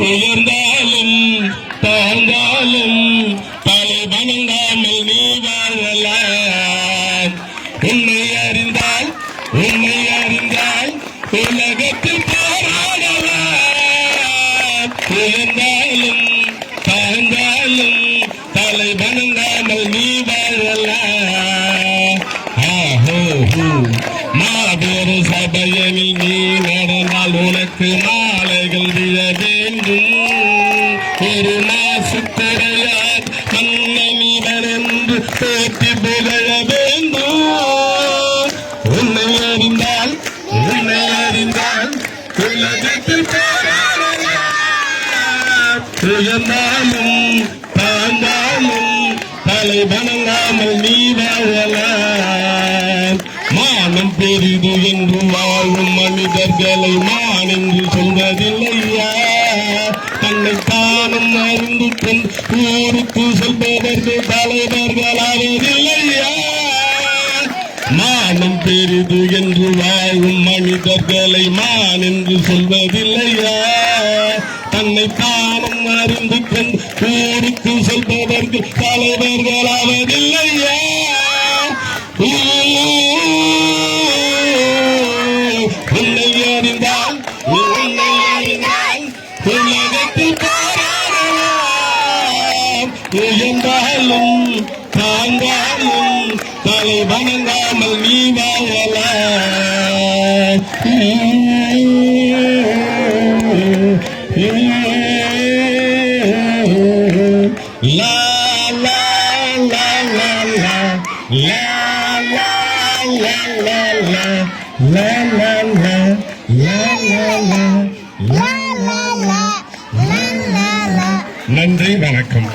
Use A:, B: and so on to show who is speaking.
A: உயர்ந்தாலும் தாழ்ந்தாலும் தலை வணங்காமல் நீ வாழலாம். உன்னை அறிந்தால் உலகத்தில் போராடலாம். உயர்ந்தாலும் தாழ்ந்தாலும் தலை வணங்காமல் நீ வாழலாம். மாபெரு சபையில் நீ நடந்தால் உனக்கு மாலைகள் விழ வேண்டும். ஒரு மாசுத்தரையார் மன்னனிவர் என்று போற்றி புகழ வேண்டும். உன்னை அறிந்தால் உலகத்தில் போராடலாம். உயர்ந்தாலும் தாழ்ந்தாலும் தலை வணங்காமல் நீ வாழலாம். மானம் பெரிது என்று வாழும் மனிதர்களை மான் என்று சொல்வதில்லையா? தன்னை தானும் அறிந்து கொண்டு ஊருக்கு செல்பவர்கள் தலைவர்களாவதில்லையா? மானம் பெரிது என்று வாழும் மனிதர்களை மான் என்று சொல்வதில்லையா? தன்னை தானும் அறிந்து கொண்டு ஊருக்கு செல்பவர்கள் தலைவர்களாவதில்லையா? உன்னை அறிந்தால் உலகத்தில் போராடலாம். உயர்ந்தாலும் தாங்காலும் தலை வணங்காமல் நீ வாழலாம். லா லா லா லா லா நன்றி, வணக்கம்.